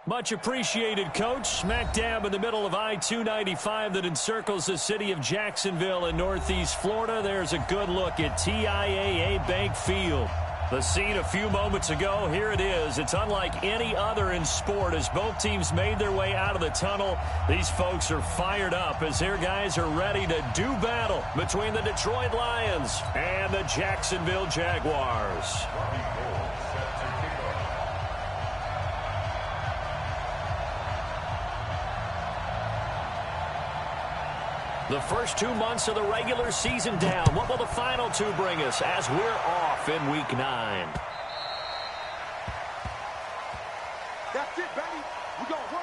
Much appreciated, Coach. Smack dab in the middle of I-295 that encircles the city of Jacksonville in Northeast Florida. There's a good look at TIAA Bank Field. The scene a few moments ago, here it is. It's unlike any other in sport as both teams made their way out of the tunnel. These folks are fired up as their guys are ready to do battle between the Detroit Lions and the Jacksonville Jaguars. The first 2 months of the regular season down. What will the final two bring us as we're off in Week 9? That's it, baby. We're going to work.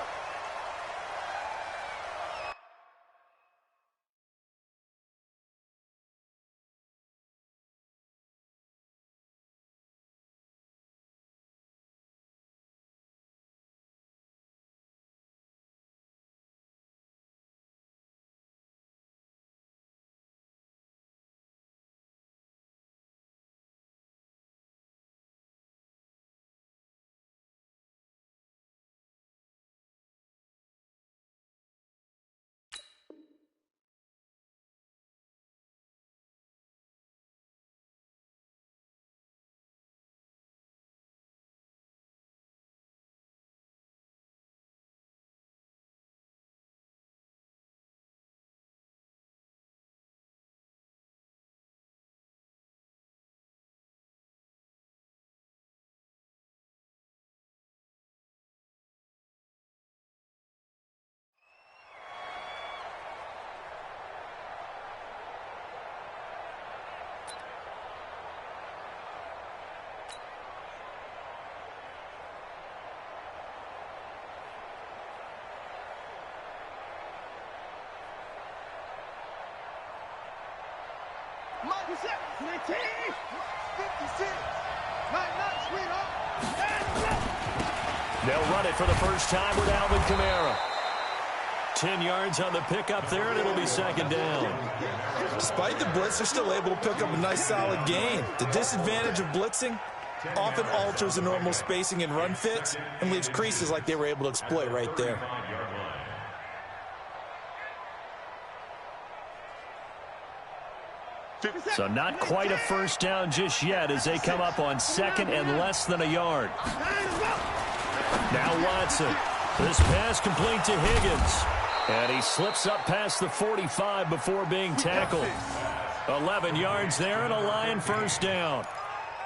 Michael Jackson, 56, might not sweetheart. They'll run it for the first time with Alvin Kamara. 10 yards on the pickup there, and it'll be second down. Despite the blitz, they're still able to pick up a nice, solid gain. The disadvantage of blitzing often alters the normal spacing and run fits and leaves creases like they were able to exploit right there. So not quite a first down just yet as they come up on second and less than a yard. Now Watson. This pass complete to Higgins. And he slips up past the 45 before being tackled. 11 yards there and a Lion first down.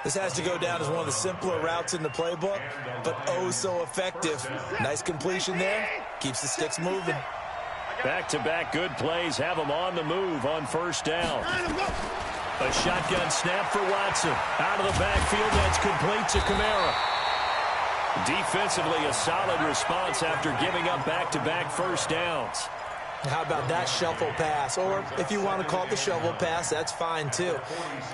This has to go down as one of the simpler routes in the playbook, but oh so effective. Nice completion there. Keeps the sticks moving. Back-to-back good plays have them on the move on first down. A shotgun snap for Watson. Out of the backfield, that's complete to Kamara. Defensively, a solid response after giving up back-to-back first downs. How about that shuffle pass? Or if you want to call it the shovel pass, that's fine too.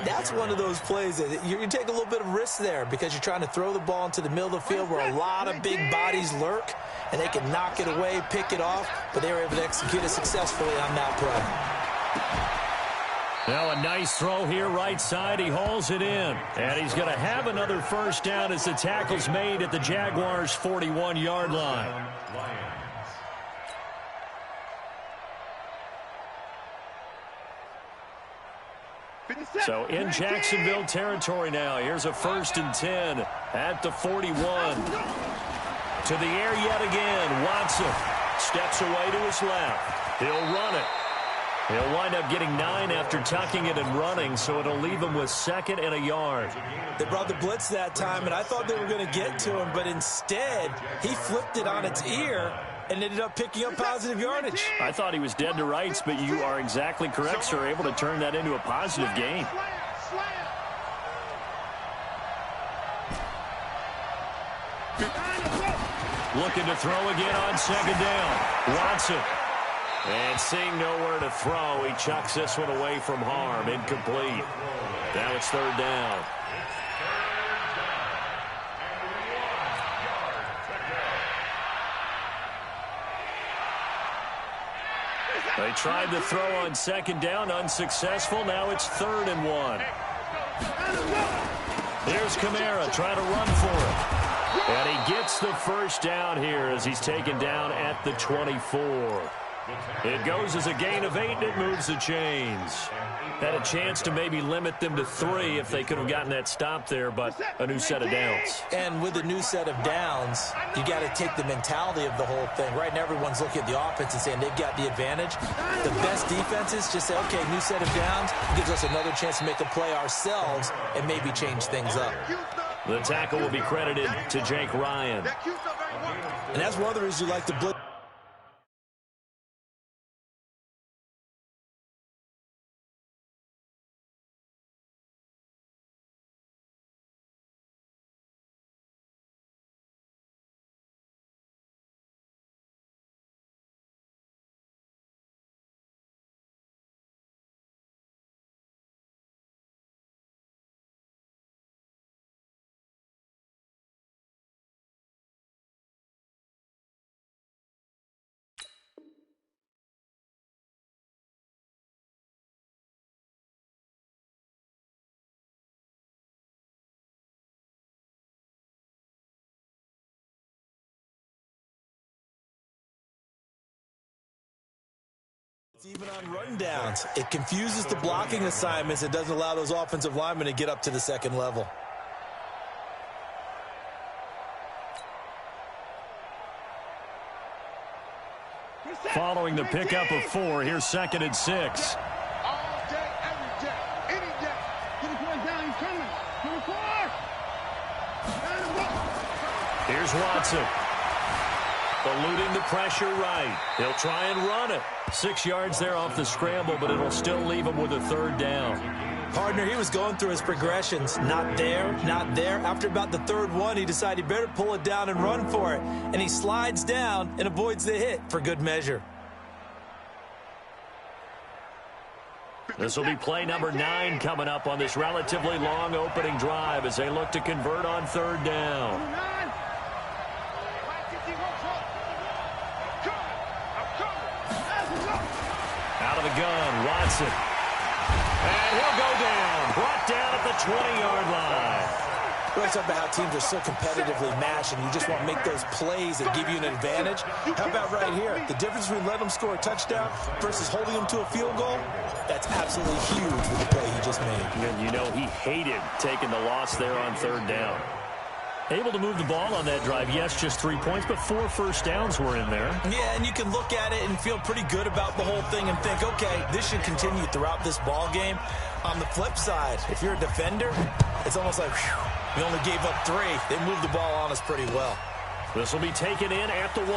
That's one of those plays that you take a little bit of risk there because you're trying to throw the ball into the middle of the field where a lot of big bodies lurk, and they can knock it away, pick it off, but they were able to execute it successfully on that play. Now a nice throw here right side. He hauls it in. And he's going to have another first down as the tackle's made at the Jaguars' 41-yard line. So in Jacksonville territory now. Here's a 1st and 10 at the 41. To the air yet again. Watson steps away to his left. He'll run it. He'll wind up getting 9 after tucking it and running, so it'll leave him with 2nd and a yard. They brought the blitz that time, and I thought they were going to get to him, but instead he flipped it on its ear and ended up picking up positive yardage. I thought he was dead to rights, but you are exactly correct, sir. Able to turn that into a positive gain. Looking to throw again on second down. Watson. And seeing nowhere to throw, he chucks this one away from harm. Incomplete. Now it's 3rd down. They tried to throw on second down, unsuccessful. Now it's 3rd and 1. Here's Kamara trying to run for it. And he gets the first down here as he's taken down at the 24. It goes as a gain of 8, and it moves the chains. Had a chance to maybe limit them to 3 if they could have gotten that stop there, but a new set of downs. And with a new set of downs, you got to take the mentality of the whole thing. Right now, everyone's looking at the offense and saying they've got the advantage. The best defenses just say, okay, new set of downs. It gives us another chance to make a play ourselves and maybe change things up. The tackle will be credited to Jake Ryan. And that's one of the reasons you like to blitz. Even on rundowns, it confuses the blocking assignments. It doesn't allow those offensive linemen to get up to the second level. Following the pickup of 4, here's 2nd and 6. All day, every day, any day. Get the boy down, he's coming. Number 4. Here's Watson. Eluding the pressure right. He'll try and run it. 6 yards there off the scramble, but it'll still leave him with a 3rd down. Partner, he was going through his progressions. Not there, not there. After about the 3rd one, he decided he better pull it down and run for it. And he slides down and avoids the hit for good measure. This will be play number 9 coming up on this relatively long opening drive as they look to convert on 3rd down. Out of the gun, Watson. And he'll go down. Brought down at the 20-yard line. We always talk about how teams are so competitively matched, and you just want to make those plays that give you an advantage. How about right here? The difference between letting them score a touchdown versus holding them to a field goal, that's absolutely huge with the play he just made. And you know he hated taking the loss there on 3rd down. Able to move the ball on that drive. Yes, just 3 points, but 4 first downs were in there. Yeah, and you can look at it and feel pretty good about the whole thing and think, okay, this should continue throughout this ball game. On the flip side, if you're a defender, it's almost like, whew, we only gave up 3. They moved the ball on us pretty well. This will be taken in at the 1.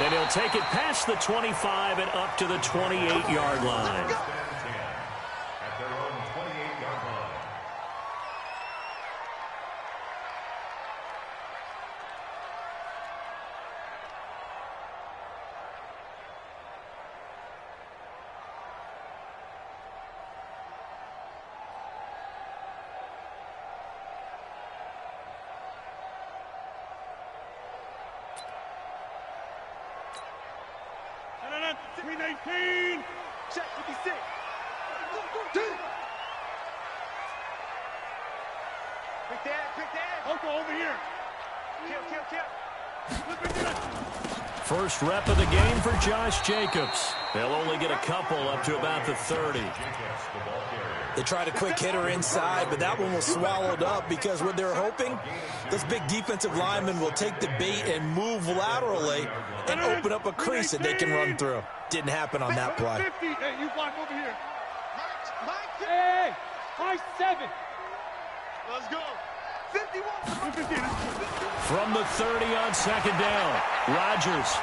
And he'll take it past the 25 and up to the 28-yard line. Green 18. Check 56. Pick that. Uncle over here. Kill. First rep of the game for Josh Jacobs. They'll only get a couple up to about the 30. They tried a quick hitter inside, but that one was swallowed up because what they're hoping, those big defensive linemen will take the bait and move laterally and open up a crease that they can run through. Didn't happen on that play. 50. Hey, you block over here. Hey, Mike 7. Let's go. 51. From the 30 on 2nd down, Rodgers.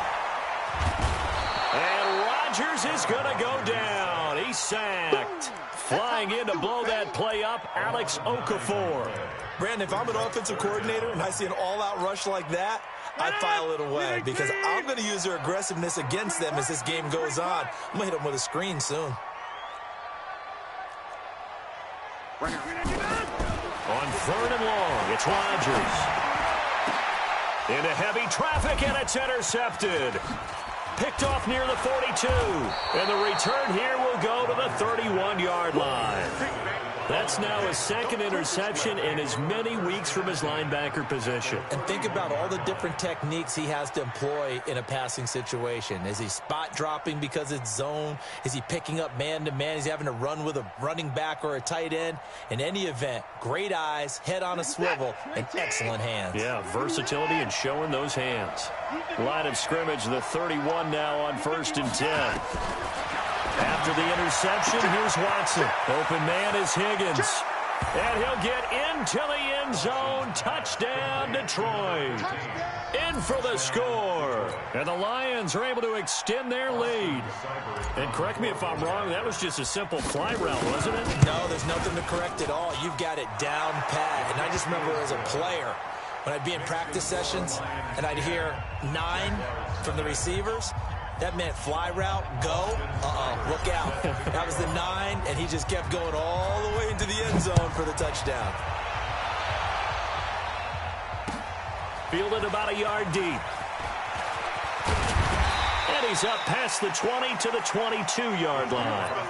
And Rodgers is going to go down. He's sacked. Flying in to blow that play up, Alex Okafor. Brandon, if I'm an offensive coordinator and I see an all-out rush like that, I file it away because I'm going to use their aggressiveness against them as this game goes on. I'm going to hit them with a screen soon. On 3rd and long, it's Rodgers. Into heavy traffic, and it's intercepted. Picked off near the 42. And the return here will go to the 31-yard line. That's now his second interception in as many weeks from his linebacker position. And think about all the different techniques he has to employ in a passing situation. Is he spot dropping because it's zone? Is he picking up man-to-man? Is he having to run with a running back or a tight end? In any event, great eyes, head on a swivel, and excellent hands. Yeah, versatility and showing those hands. Line of scrimmage, the 31 now on 1st and 10. After the interception, here's Watson. Open man is Higgins. And he'll get into the end zone. Touchdown, Detroit. In for the score. And the Lions are able to extend their lead. And correct me if I'm wrong, that was just a simple fly route, wasn't it? No, there's nothing to correct at all. You've got it down pat. And I just remember as a player, when I'd be in practice sessions and I'd hear 9 from the receivers, that meant fly route, go, look out. That was the 9, and he just kept going all the way into the end zone for the touchdown. Fielded about a yard deep. And he's up past the 20 to the 22-yard line.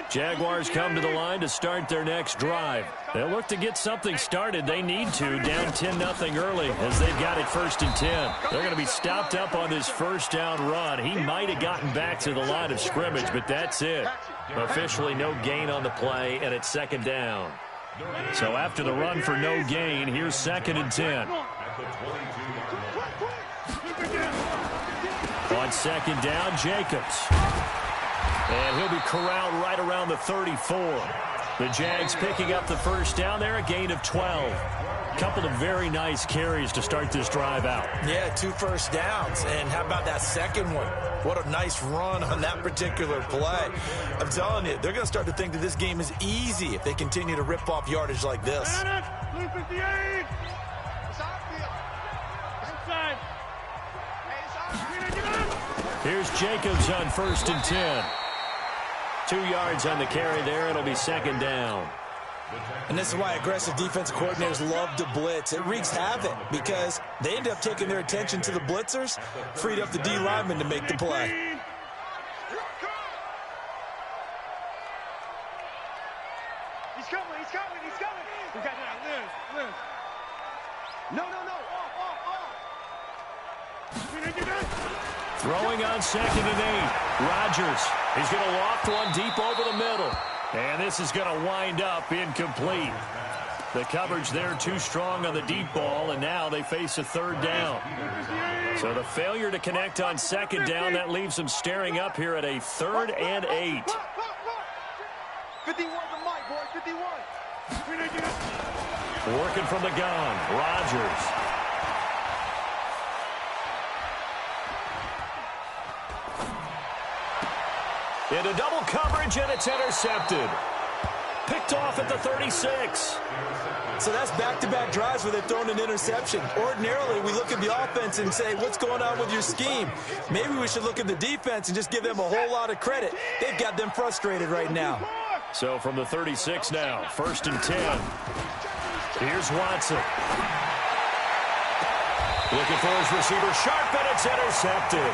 Jaguars come to the line to start their next drive. They'll look to get something started. They need to, down 10-0 early as they've got it 1st and 10. They're going to be stopped up on this first down run. He might have gotten back to the line of scrimmage, but that's it. Officially no gain on the play, and it's 2nd down. So after the run for no gain, here's 2nd and 10. On 2nd down, Jacobs. And he'll be corralled right around the 34. The Jags picking up the first down there, a gain of 12. Couple of very nice carries to start this drive out. Yeah, 2 first downs. And how about that second one? What a nice run on that particular play. I'm telling you, they're going to start to think that this game is easy if they continue to rip off yardage like this. Here's Jacobs on 1st and 10. 2 yards on the carry there. It'll be 2nd down. And this is why aggressive defensive coordinators love to blitz. It wreaks havoc because they end up taking their attention to the blitzers, freed up the D lineman to make the play. He's coming. We got that. Liz. No. Throwing on 2nd and 8. Rodgers. He's going to loft one deep over the middle. And this is going to wind up incomplete. The coverage there too strong on the deep ball, and now they face a 3rd down. So the failure to connect on 2nd down, that leaves them staring up here at a 3rd and 8. 51 to Mike, boy, 51. Working from the gun, Rodgers. Into double coverage, and it's intercepted. Picked off at the 36. So that's back-to-back drives where they've thrown an interception. Ordinarily, we look at the offense and say, what's going on with your scheme? Maybe we should look at the defense and just give them a whole lot of credit. They've got them frustrated right now. So from the 36 now, 1st and 10. Here's Watson. Looking for his receiver, sharp, and it's intercepted.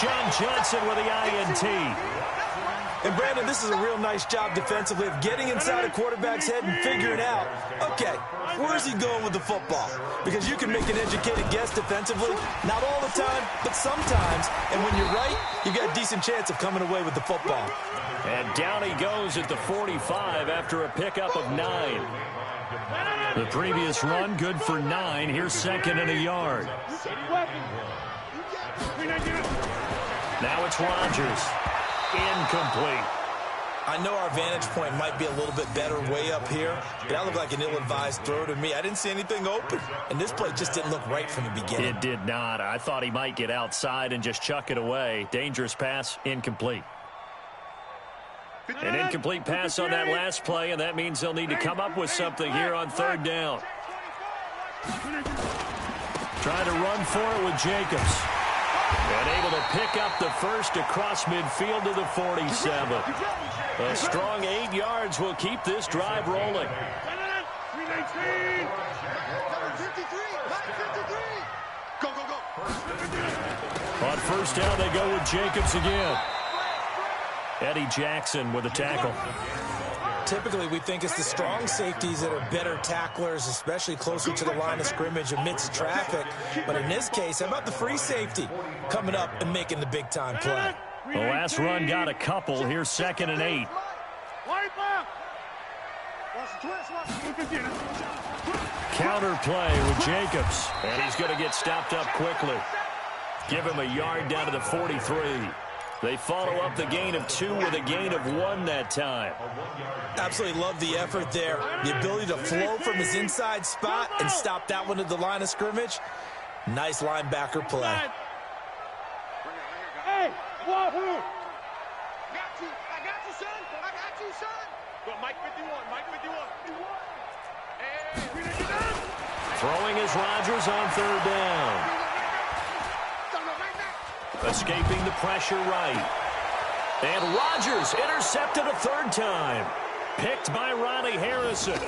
John Johnson with the INT. And, Brandon, this is a real nice job defensively of getting inside a quarterback's head and figuring out, okay, where's he going with the football? Because you can make an educated guess defensively, not all the time, but sometimes. And when you're right, you've got a decent chance of coming away with the football. And down he goes at the 45 after a pickup of 9. The previous run, good for 9. Here's 2nd and a yard. Now it's Rodgers. Incomplete. I know our vantage point might be a little bit better way up here, but that looked like an ill-advised throw to me. I didn't see anything open, and this play just didn't look right from the beginning. It did not. I thought he might get outside and just chuck it away. Dangerous pass, incomplete. An incomplete pass on that last play, and that means they'll need to come up with something here on 3rd down. Trying to run for it with Jacobs. And able to pick up the first across midfield to the 47. A strong 8 yards will keep this drive rolling. Go. On first down, they go with Jacobs again. Eddie Jackson with a tackle. Typically, we think it's the strong safeties that are better tacklers, especially closer to the line of scrimmage amidst traffic. But in this case, how about the free safety coming up and making the big-time play? The last run got a couple. Here's 2nd and 8. Counter play with Jacobs. And he's going to get stopped up quickly. Give him a yard down to the 43. They follow up the gain of 2 with a gain of 1 that time. Absolutely love the effort there. The ability to flow from his inside spot and stop that one at the line of scrimmage. Nice linebacker play. Hey, Wahoo! I got you, son. I got you, son. But Mike 51, Mike 51. Hey, throwing is Rodgers on 3rd down. Escaping the pressure right. And Rodgers intercepted a 3rd time. Picked by Ronnie Harrison.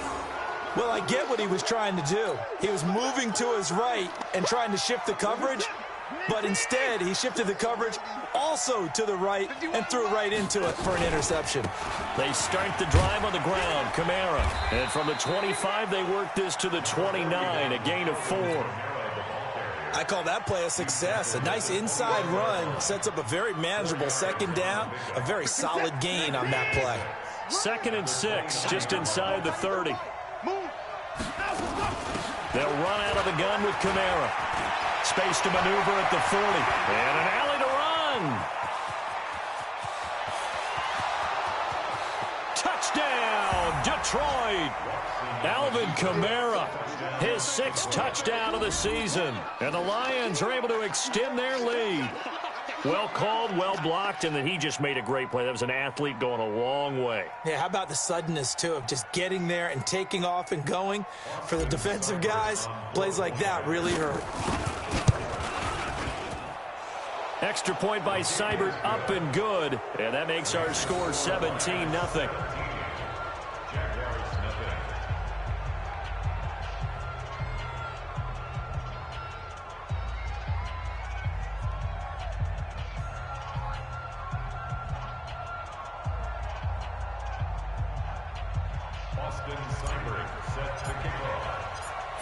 Well, I get what he was trying to do. He was moving to his right and trying to shift the coverage, but instead he shifted the coverage also to the right and threw right into it for an interception. They start the drive on the ground. Kamara. And from the 25, they work this to the 29, a gain of 4. I call that play a success. A nice inside run sets up a very manageable 2nd down, a very solid gain on that play. 2nd and 6, just inside the 30. They'll run out of the gun with Kamara. Space to maneuver at the 40. And an alley to run. Touchdown, Detroit. Alvin Kamara, his 6th touchdown of the season. And the Lions are able to extend their lead. Well called, well blocked, and then he just made a great play. That was an athlete going a long way. Yeah, how about the suddenness, too, of just getting there and taking off and going? For the defensive guys, plays like that really hurt. Extra point by Seibert, up and good. And that makes our score 17-0.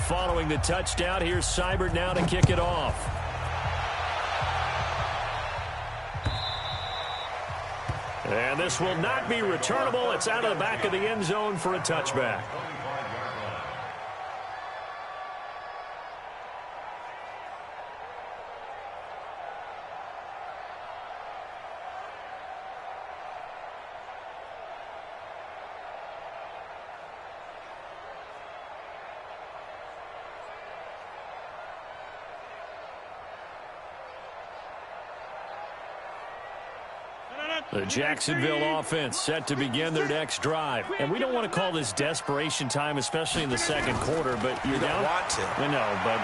Following the touchdown, here's Seibert now to kick it off. And this will not be returnable. It's out of the back of the end zone for a touchback. The Jacksonville offense set to begin their next drive. And we don't want to call this desperation time, especially in the 2nd quarter, but you're down. You don't want to. I know, but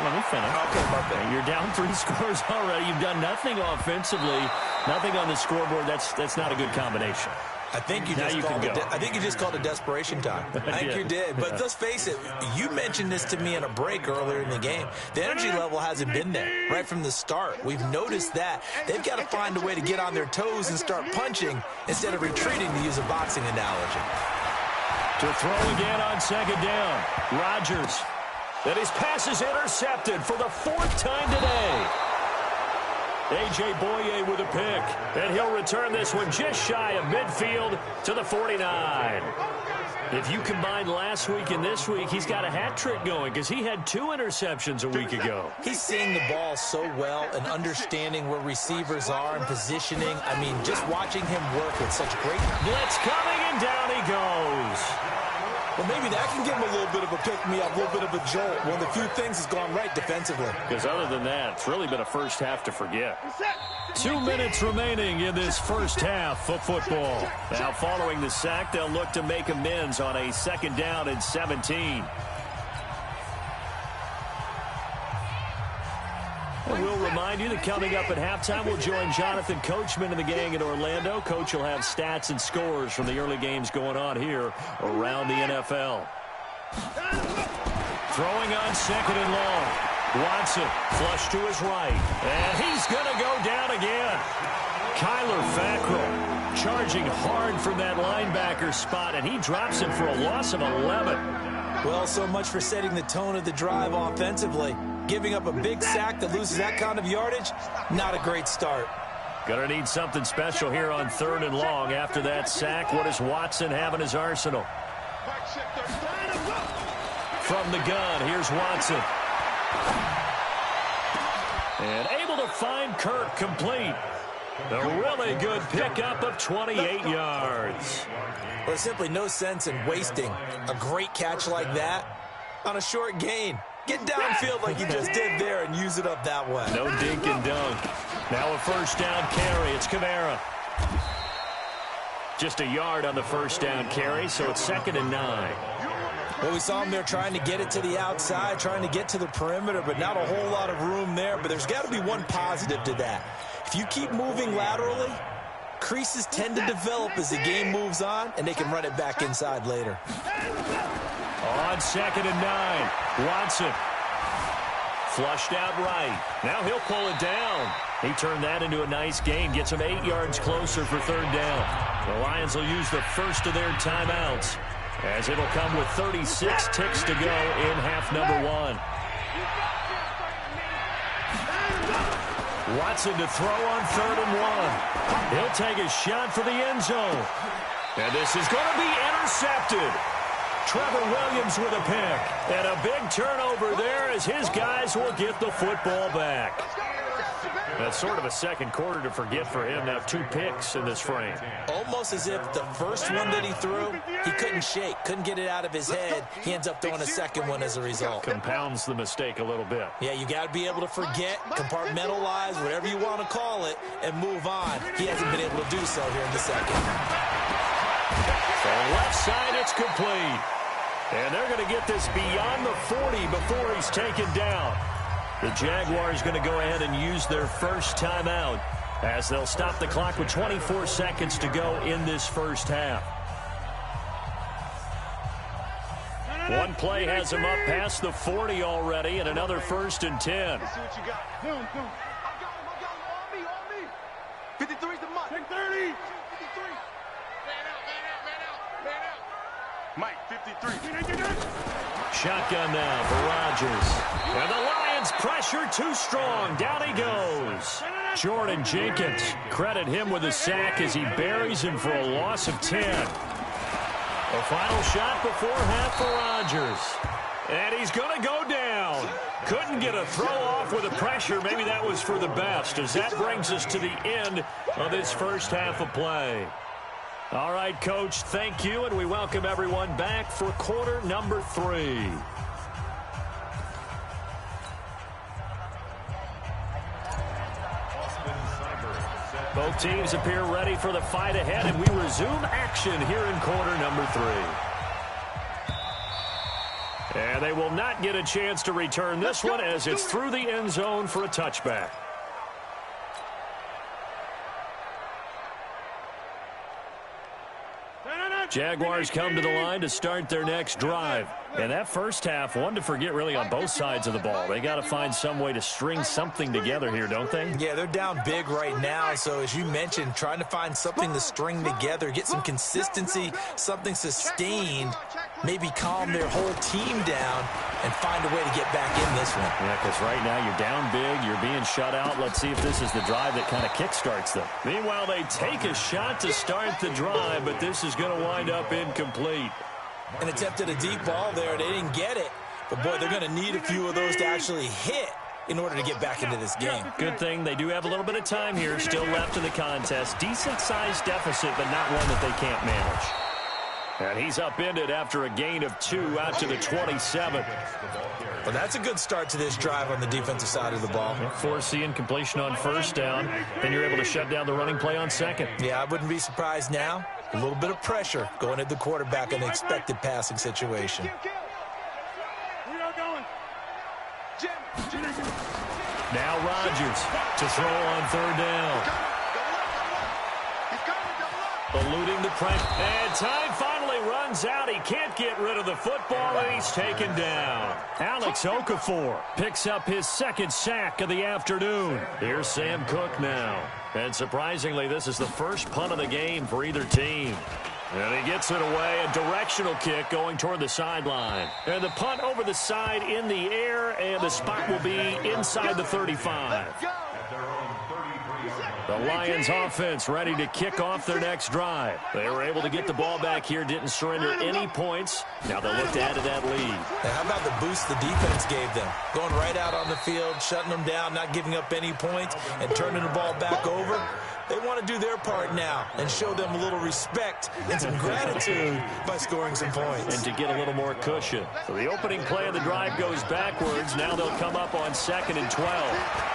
let me finish. Okay. You're down 3 scores already. You've done nothing offensively, nothing on the scoreboard. That's not a good combination. I think you just called it desperation time. I think you did. But let's face it, you mentioned this to me in a break earlier in the game. The energy level hasn't been there right from the start. We've noticed that. They've got to find a way to get on their toes and start punching instead of retreating, to use a boxing analogy. To throw again on 2nd down. Rodgers. And his pass is intercepted for the 4th time today. A.J. Boye with a pick, and he'll return this one just shy of midfield to the 49. If you combine last week and this week, he's got a hat trick going because he had 2 interceptions a week ago. He's seeing the ball so well and understanding where receivers are and positioning. I mean, just watching him work with such great... Blitz coming, and down he goes. Well, maybe that can give him a little bit of a pick-me-up, a little bit of a jolt. One of the few things has gone right defensively. Because other than that, it's really been a first half to forget. 2 minutes remaining in this first half of football. Now, following the sack, they'll look to make amends on a 2nd down and 17. And we'll remind you that coming up at halftime, we'll join Jonathan Coachman and the gang in Orlando. Coach will have stats and scores from the early games going on here around the NFL. Throwing on 2nd and long. Watson, flush to his right. And he's going to go down again. Kyler Fackrell charging hard from that linebacker spot, and he drops him for a loss of 11. Well, so much for setting the tone of the drive offensively. Giving up a big sack that loses that kind of yardage, not a great start. Going to need something special here on 3rd and long. After that sack, what does Watson have in his arsenal? From the gun, here's Watson. And able to find Kirk complete. A really good pickup of 28 yards. Well, there's simply no sense in wasting a great catch like that on a short gain. Get downfield like you just did there and use it up that way. No dink and dunk. Now a first down carry. It's Kamara. Just a yard on the first down carry, so it's 2nd and 9. Well, we saw him there trying to get it to the outside, trying to get to the perimeter, but not a whole lot of room there. But there's got to be one positive to that. If you keep moving laterally, creases tend to develop as the game moves on, and they can run it back inside later. On 2nd and 9, Watson. Flushed out right. Now he'll pull it down. He turned that into a nice gain. Gets him 8 yards closer for 3rd down. The Lions will use the first of their timeouts, as it'll come with 36 ticks to go in half number 1. Watson to throw on 3rd and 1. He'll take a shot for the end zone. And this is going to be intercepted. Trevor Williams with a pick. And a big turnover there as his guys will get the football back. That's sort of a second quarter to forget for him. Now 2 picks in this frame. Almost as if the first one that he threw, he couldn't shake, couldn't get it out of his head. He ends up throwing a second one as a result. Compounds the mistake a little bit. Yeah, you got to be able to forget, compartmentalize, whatever you want to call it, and move on. He hasn't been able to do so here in the second. So left side, it's complete. And they're going to get this beyond the 40 before he's taken down. The Jaguars going to go ahead and use their first timeout as they'll stop the clock with 24 seconds to go in this first half. One play has him up past the 40 already, and another 1st and 10. Let's see what you got. Boom, boom. I got him. On me. 53's the Mike. Take 30. 53. Man out. Mike, 53. Shotgun now for Rodgers. And the Lions pressure too strong. Down he goes. Jordan Jenkins, credit him with a sack as he buries him for a loss of 10. A final shot before half for Rodgers. And he's going to go down. Couldn't get a throw off with the pressure. Maybe that was for the best, as that brings us to the end of this first half of play. All right, Coach, thank you, and we welcome everyone back for quarter number 3. Both teams appear ready for the fight ahead, and we resume action here in quarter number 3. And they will not get a chance to return this one as it's through the end zone for a touchback. Jaguars come to the line to start their next drive. And that first half, one to forget really on both sides of the ball. They got to find some way to string something together here, don't they? Yeah, they're down big right now. So as you mentioned, trying to find something to string together, get some consistency, something sustained, maybe calm their whole team down and find a way to get back in this one. Yeah, because right now you're down big, you're being shut out. Let's see if this is the drive that kind of kickstarts them. Meanwhile, they take a shot to start the drive, but this is going to wind up incomplete. An attempt at a deep ball there. They didn't get it. But, boy, they're going to need a few of those to actually hit in order to get back into this game. Good thing they do have a little bit of time here still left in the contest. Decent-sized deficit, but not one that they can't manage. And he's upended after a gain of 2 out to the 27. Well, that's a good start to this drive on the defensive side of the ball. Forcing completion on first down. Then you're able to shut down the running play on second. Yeah, I wouldn't be surprised now. A little bit of pressure going at the quarterback in an expected passing situation. Now Rodgers to throw on third down. Eluding the pressure. And time finally he runs out. He can't get rid of the football, and he's taken down. Alex Okafor picks up his second sack of the afternoon. Here's Sam Cook now. And surprisingly, this is the first punt of the game for either team. And he gets it away, a directional kick going toward the sideline. And the punt over the side in the air, and the spot will be inside the 35. The Lions offense ready to kick off their next drive. They were able to get the ball back here, didn't surrender any points. Now they'll look to add to that lead. Hey, how about the boost the defense gave them? Going right out on the field, shutting them down, not giving up any points, and turning the ball back over. They want to do their part now and show them a little respect and some gratitude by scoring some points. And to get a little more cushion. So the opening play of the drive goes backwards. Now they'll come up on 2nd and 12.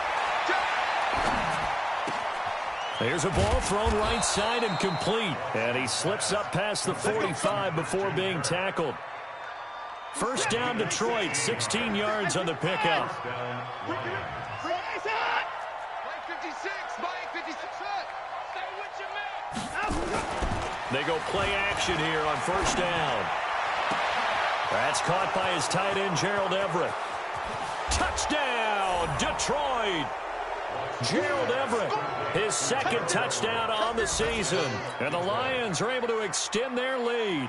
There's a ball thrown right side and complete. And he slips up past the 45 before being tackled. First down, Detroit, 16 yards on the pickup. They go play action here on first down. That's caught by his tight end, Gerald Everett. Touchdown, Detroit. Gerald Everett, his second touchdown on the season. And the Lions are able to extend their lead.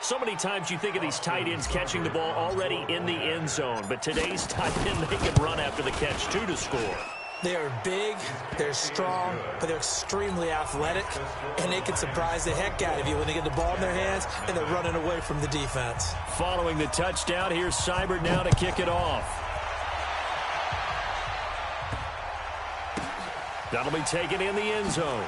So many times you think of these tight ends catching the ball already in the end zone. But today's tight end, they can run after the catch, too, to score. They are big, they're strong, but they're extremely athletic, and they can surprise the heck out of you when they get the ball in their hands and they're running away from the defense. Following the touchdown, here's Seibert now to kick it off. That'll be taken in the end zone.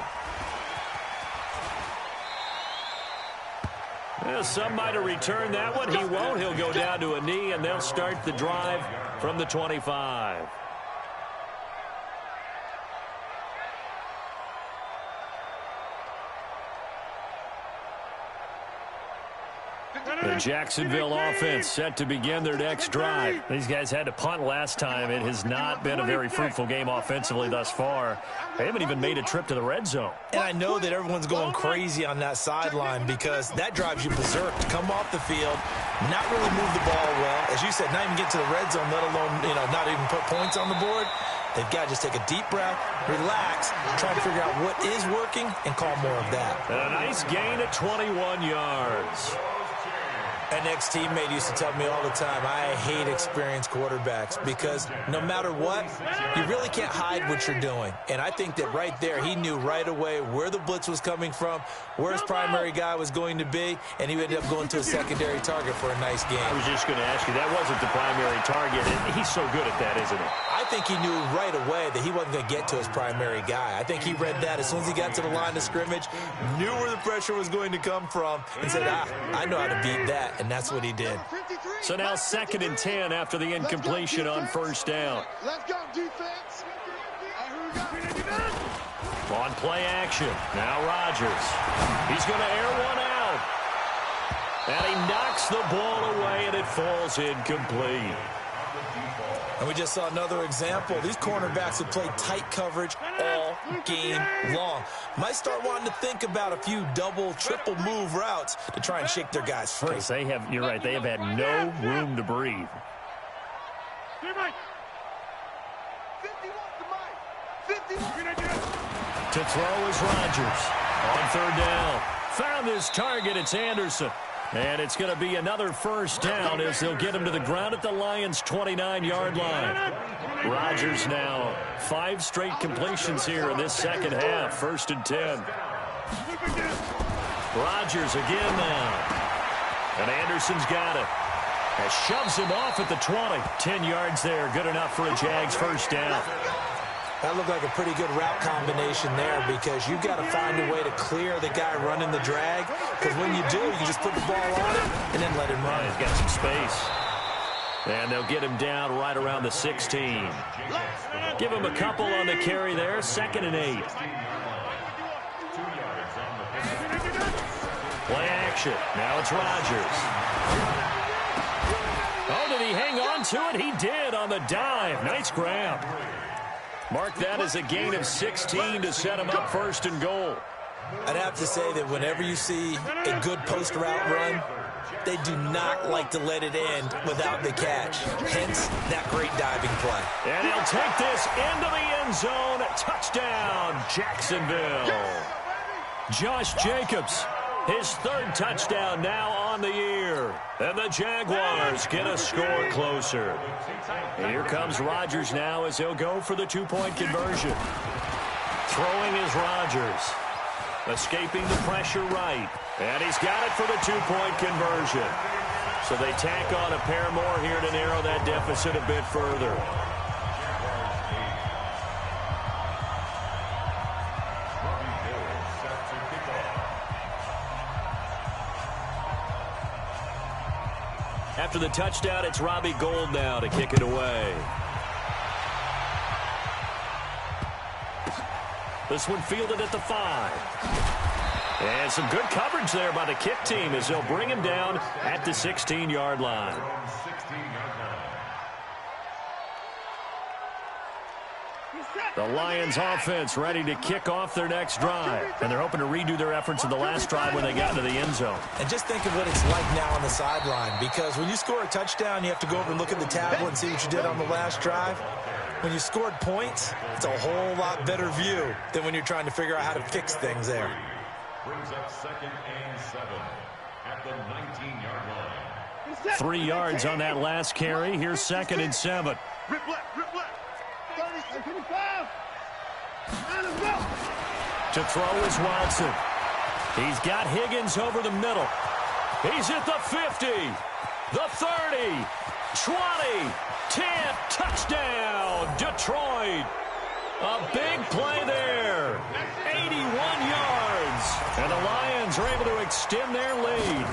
Well, some might have returned that one. He won't. He'll go down to a knee, and they'll start the drive from the 25. The Jacksonville offense set to begin their next drive. These guys had to punt last time. It has not been a very fruitful game offensively thus far. They haven't even made a trip to the red zone. And I know that everyone's going crazy on that sideline because that drives you berserk to come off the field, not really move the ball well. As you said, not even get to the red zone, let alone, not even put points on the board. They've got to just take a deep breath, relax, try to figure out what is working, and call more of that. And a nice gain at 21 yards. An ex-teammate used to tell me all the time, I hate experienced quarterbacks because no matter what, you really can't hide what you're doing. And I think that right there, he knew right away where the blitz was coming from, where his primary guy was going to be, and he ended up going to a secondary target for a nice game. I was just going to ask you, that wasn't the primary target, and he's so good at that, isn't he? I think he knew right away that he wasn't going to get to his primary guy. I think he read that as soon as he got to the line of scrimmage, knew where the pressure was going to come from, and said, I know how to beat that. And that's what he did. So now 2nd and 10 after the incompletion on first down. Let's go, defense. On play action. Now Rodgers. He's going to air one out. And he knocks the ball away, and it falls incomplete. And we just saw another example. These cornerbacks have played tight coverage all game long. Might start wanting to think about a few double, triple move routes to try and shake their guys free. You're right, they have had no room to breathe. To throw is Rodgers. On third down. Found his target. It's Anderson. And it's going to be another first down as they'll get him to the ground at the Lions' 29-yard line. Rodgers now 5 straight completions here in this second half. 1st and 10. Rodgers again now. And Anderson's got it. And shoves him off at the 20. 10 yards there. Good enough for a Jags first down. That looked like a pretty good route combination there because you've got to find a way to clear the guy running the drag. Because when you do, you just put the ball on him and then let him run. He's got some space. And they'll get him down right around the 16. Give him a couple on the carry there. 2nd and 8. Play action. Now it's Rodgers. Oh, did he hang on to it? He did on the dive. Nice grab. Mark that as a gain of 16 to set him up 1st and goal. I'd have to say that whenever you see a good post route run, they do not like to let it end without the catch. Hence, that great diving play. And he'll take this into the end zone. Touchdown, Jacksonville. Josh Jacobs, his third touchdown now on the year. And the Jaguars get a score closer. And here comes Rodgers now as he'll go for the two-point conversion. Throwing is Rodgers. Escaping the pressure right. And he's got it for the two-point conversion. So they tack on a pair more here to narrow that deficit a bit further. After the touchdown, it's Robbie Gould now to kick it away. This one fielded at the 5. And some good coverage there by the kick team as they'll bring him down at the 16-yard line. The Lions offense ready to kick off their next drive. And they're hoping to redo their efforts in the last drive when they got into the end zone. And just think of what it's like now on the sideline, because when you score a touchdown, you have to go over and look at the tablet and see what you did on the last drive. When you scored points, it's a whole lot better view than when you're trying to figure out how to fix things there. Brings up 2nd and 7 at the 19-yard line. 3 yards on that last carry. Here's 2nd and 7. Rip left, rip left. 30, 25. To throw is Watson. He's got Higgins over the middle. He's at the 50, the 30, 20, 10, touchdown, Detroit. A big play there, 81 yards, and the Lions are able to extend their lead.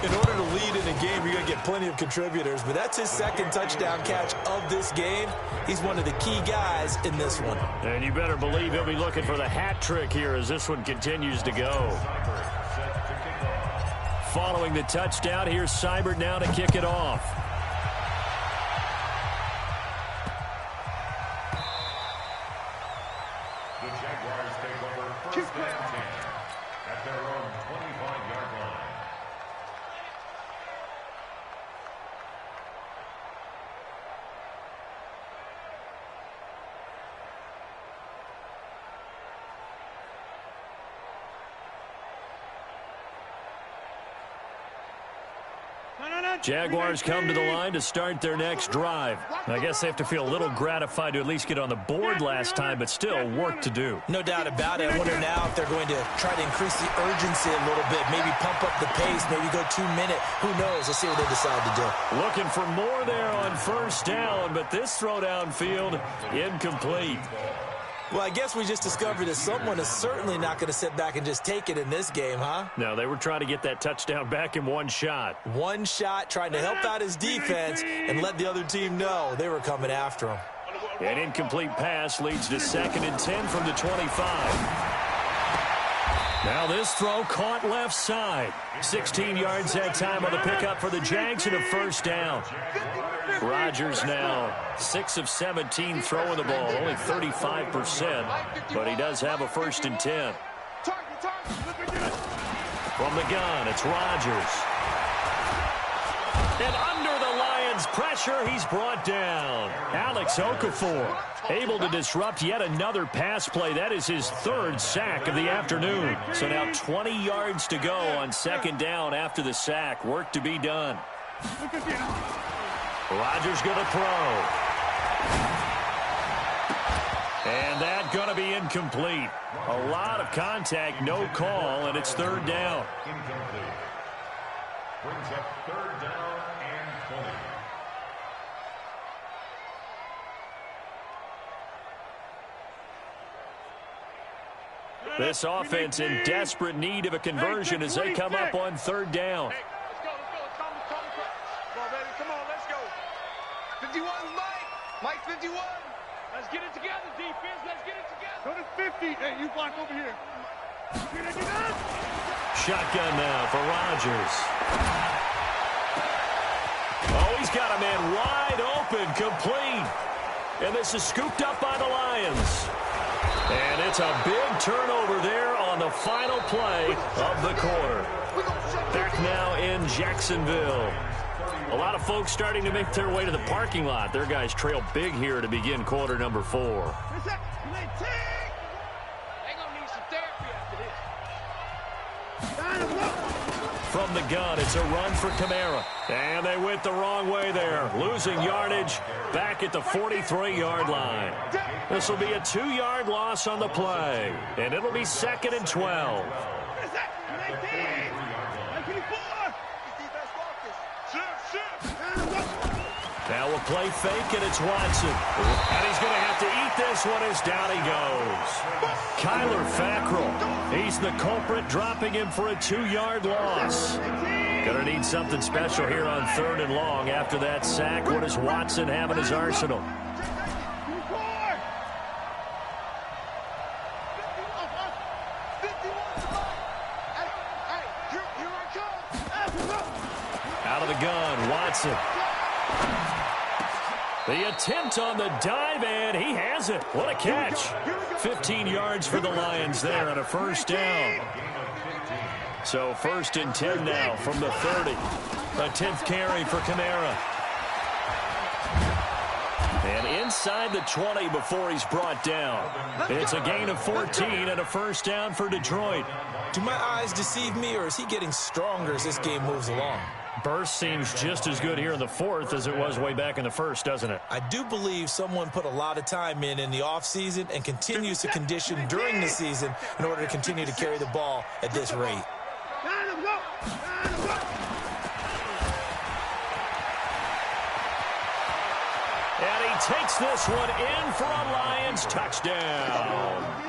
In order to lead in a game, you're going to get plenty of contributors, but that's his second touchdown catch of this game. He's one of the key guys in this one. And you better believe he'll be looking for the hat trick here as this one continues to go. Following the touchdown, here's Seibert now to kick it off. The Jaguars take over 1st and 10 at their own 25-yard line. Jaguars come to the line to start their next drive. I guess they have to feel a little gratified to at least get on the board last time, but still work to do. No doubt about it. I wonder now if they're going to try to increase the urgency a little bit, maybe pump up the pace, maybe go 2-minute. Who knows? Let's see what they decide to do. Looking for more there on 1st down, but this throw downfield incomplete. Well, I guess we just discovered that someone is certainly not going to sit back and just take it in this game, huh? No, they were trying to get that touchdown back in one shot. One shot, trying to help out his defense and let the other team know they were coming after him. An incomplete pass leads to 2nd and 10 from the 25. Now this throw caught left side. 16 yards that time on the pickup for the Jags and a 1st down. Rodgers now 6 of 17 throwing the ball, only 35%, but he does have a 1st and 10. From the gun, it's Rodgers. And under the Lions' pressure, he's brought down. Alex Okafor able to disrupt yet another pass play. That is his 3rd sack of the afternoon. So now 20 yards to go on 2nd down after the sack. Work to be done. Rodgers going to throw. And that going to be incomplete. A lot of contact, no call, and it's 3rd down. Incomplete. Brings up 3rd down and 20. This offense in desperate need of a conversion as they come up on 3rd down. Let's go. Come on, baby. Come on, let's go. 51, Mike. 51. Let's get it together, defense. Let's get it together. Go to 50. Hey, you block over here. Shotgun now for Rodgers. Oh, he's got a man wide open, complete. And this is scooped up by the Lions. And it's a big turnover there on the final play of the quarter. Back now in Jacksonville. A lot of folks starting to make their way to the parking lot. Their guys trail big here to begin quarter number 4. From the gun, it's a run for Kamara. And they went the wrong way there, losing yardage back at the 43-yard line. This will be a 2-yard loss on the play, and it'll be 2nd and 12. Now we'll play fake, and it's Watson. And he's going to have to eat this one as down he goes. Kyler Fackrell, he's the culprit, dropping him for a 2-yard loss. Going to need something special here on 3rd and long after that sack. What does Watson have in his arsenal? Out of the gun, Watson. The attempt on the dive, and he has it. What a catch. 15 yards for the Lions there on a first down. So 1st and 10 now from the 30. A 10th carry for Kamara. And inside the 20 before he's brought down. It's a gain of 14 and a first down for Detroit. Do my eyes deceive me, or is he getting stronger as this game moves along? Burst seems just as good here in the 4th as it was way back in the 1st, doesn't it? I do believe someone put a lot of time in the offseason and continues to condition during the season in order to continue to carry the ball at this rate. And he takes this one in for a Lions touchdown.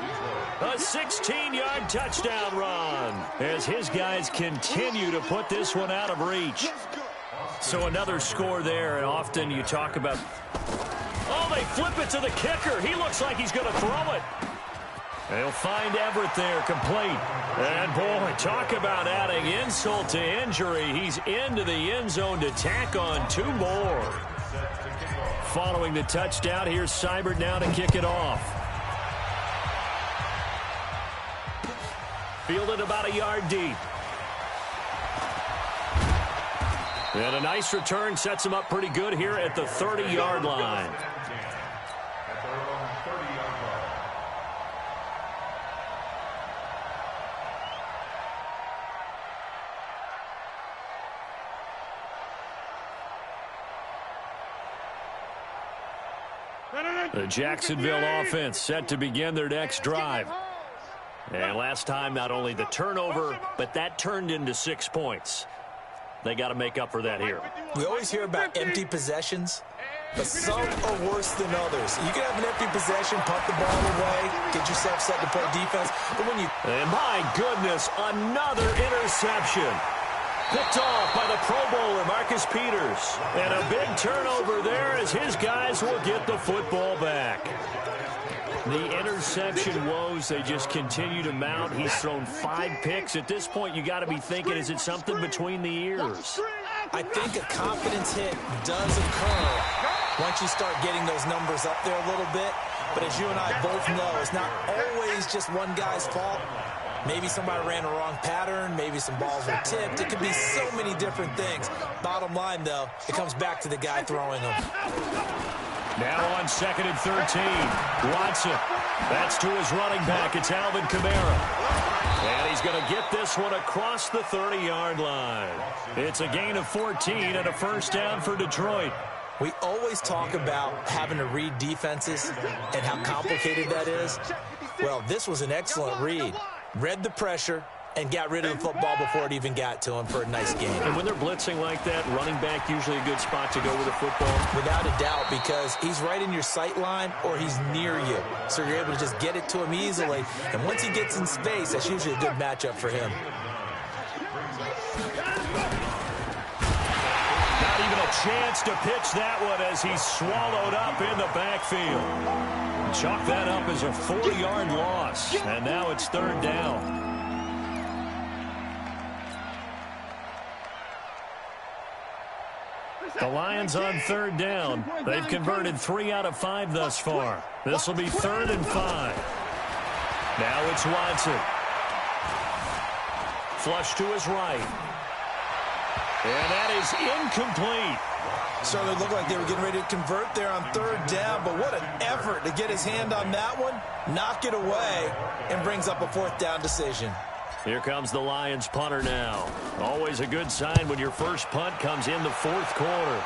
A 16-yard touchdown run as his guys continue to put this one out of reach. So another score there, and often you talk about, oh, they flip it to the kicker. He looks like he's going to throw it. They'll find Everett there, complete. And, boy, talk about adding insult to injury. He's into the end zone to tack on 2 more. Following the touchdown, here's Seibert now to kick it off. Fielded about a yard deep. And a nice return sets him up pretty good here at the 30-yard line. The Jacksonville offense set to begin their next drive. And last time, not only the turnover, but that turned into 6 points. They got to make up for that here. We always hear about empty possessions, but some are worse than others. You can have an empty possession, punt the ball away, get yourself set to play defense. But when you... And my goodness, another interception. Picked off by the Pro Bowler, Marcus Peters. And a big turnover there as his guys will get the football back. The interception woes, they just continue to mount. He's thrown 5 picks. At this point, you got to be thinking, is it something between the ears? I think a confidence hit does occur once you start getting those numbers up there a little bit. But as you and I both know, it's not always just one guy's fault. Maybe somebody ran a wrong pattern. Maybe some balls were tipped. It could be so many different things. Bottom line, though, it comes back to the guy throwing them. Now on 2nd and 13. Watson. That's to his running back. It's Alvin Kamara. And he's going to get this one across the 30-yard line. It's a gain of 14 and a first down for Detroit. We always talk about having to read defenses and how complicated that is. Well, this was an excellent read. Read the pressure and got rid of the football before it even got to him for a nice game. And when they're blitzing like that, running back usually a good spot to go with the football? Without a doubt, because he's right in your sight line or he's near you. So you're able to just get it to him easily. And once he gets in space, that's usually a good matchup for him. Not even a chance to pitch that one as he's swallowed up in the backfield. Chalk that up as a 4-yard loss. And now it's 3rd down. The Lions on 3rd down. They've converted 3 out of 5 thus far. This will be 3rd and 5. Now it's Watson. Flush to his right. And that is incomplete. Certainly looked like they were getting ready to convert there on third down, but what an effort to get his hand on that one, knock it away, and brings up a fourth down decision. Here comes the Lions punter now. Always a good sign when your first punt comes in the fourth quarter.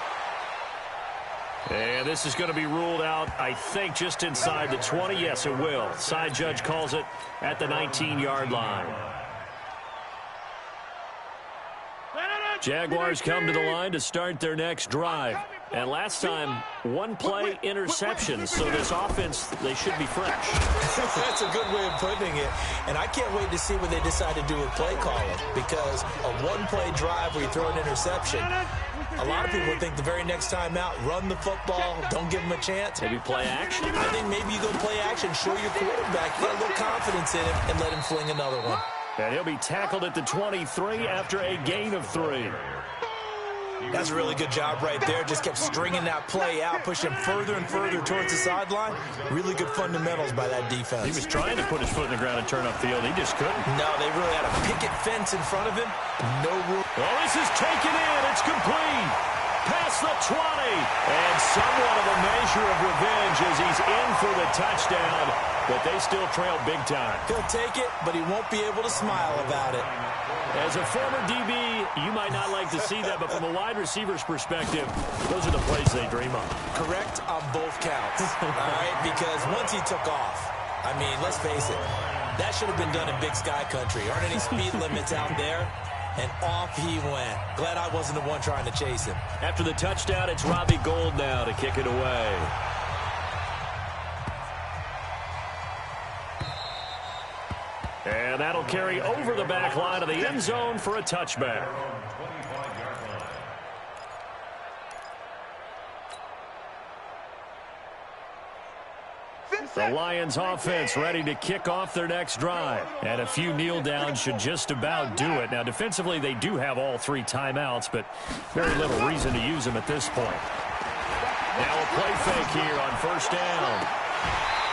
And this is going to be ruled out, I think, just inside the 20. Yes, it will. Side judge calls it at the 19-yard line. Jaguars come to the line to start their next drive. And last time, one-play interception. So this offense, they should be fresh. That's a good way of putting it. And I can't wait to see what they decide to do with play calling. Because a one-play drive where you throw an interception, a lot of people think the very next time out, run the football, don't give them a chance. Maybe play action? I think maybe you go play action, show your quarterback, get a little confidence in him, and let him fling another one. And he'll be tackled at the 23 after a gain of 3. That's a really good job right there. Just kept stringing that play out, pushing him further and further towards the sideline. Really good fundamentals by that defense. He was trying to put his foot in the ground and turn upfield. He just couldn't. No, they really had a picket fence in front of him. No room. Well, this is taken in. It's complete. Past the 20. And somewhat of a measure of revenge as he's in for the touchdown. But they still trail big time. He'll take it, but he won't be able to smile about it. As a former DB, you might not like to see that, but from a wide receiver's perspective, those are the plays they dream of. Correct on both counts. All right, because once he took off, I mean, let's face it, that should have been done in Big Sky Country. Aren't any speed limits out there? And off he went. Glad I wasn't the one trying to chase him. After the touchdown, it's Robbie Gould now to kick it away. And that'll carry over the back line of the end zone for a touchback. The Lions offense ready to kick off their next drive. And a few kneel downs should just about do it. Now, defensively, they do have all 3 timeouts, but very little reason to use them at this point. Now a play fake here on first down.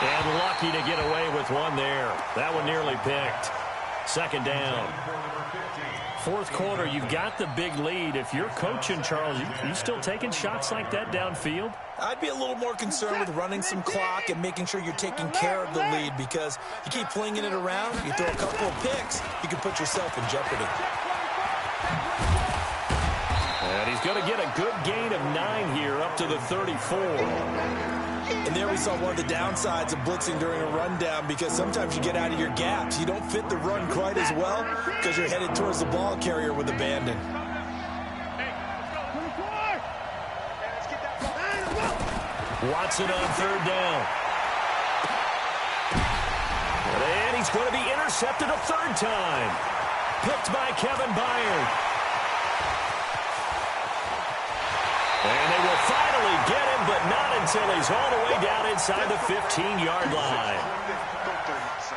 And lucky to get away with one there. That one nearly picked. Second down. Fourth quarter, you've got the big lead. If you're coaching, Charles, you still taking shots like that downfield? I'd be a little more concerned with running some clock and making sure you're taking care of the lead, because you keep flinging it around, you throw a couple of picks, you can put yourself in jeopardy. And he's going to get a good gain of 9 here up to the 34. And there we saw one of the downsides of blitzing during a rundown, because sometimes you get out of your gaps. You don't fit the run quite as well because you're headed towards the ball carrier with abandon. Watson on third down. And he's going to be intercepted a third time. Picked by Kevin Byard. And they will finally get him, but not until he's all the way down inside the 15-yard line.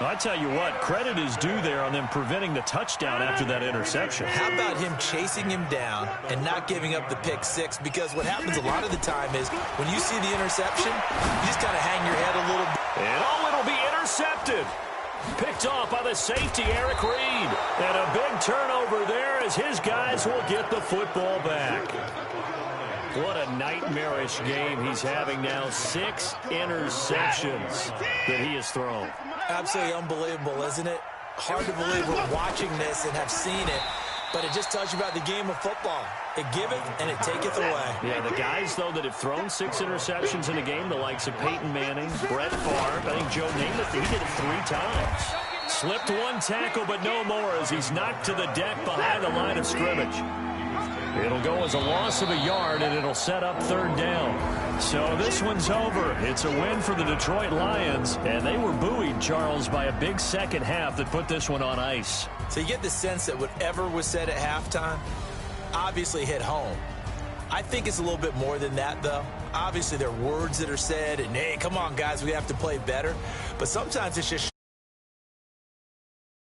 Well, I tell you what, credit is due there on them preventing the touchdown after that interception. How about him chasing him down and not giving up the pick six? Because what happens a lot of the time is when you see the interception, you just kind of hang your head a little bit. And it'll be intercepted. Picked off by the safety, Eric Reed. And a big turnover there as his guys will get the football back. What a nightmarish game he's having now. 6 interceptions that he has thrown. Absolutely unbelievable, isn't it? Hard to believe we're watching this and have seen it, but it just tells you about the game of football. It giveth and it taketh away. Yeah, the guys, though, that have thrown 6 interceptions in a game, the likes of Peyton Manning, Brett Favre, I think Joe Namath, he did it 3 times. Slipped one tackle, but no more as he's knocked to the deck behind the line of scrimmage. It'll go as a loss of a yard, and it'll set up third down. So this one's over. It's a win for the Detroit Lions, and they were buoyed, Charles, by a big second half that put this one on ice. So you get the sense that whatever was said at halftime obviously hit home. I think it's a little bit more than that, though. Obviously, there are words that are said, and, hey, come on, guys, we have to play better. But sometimes it's just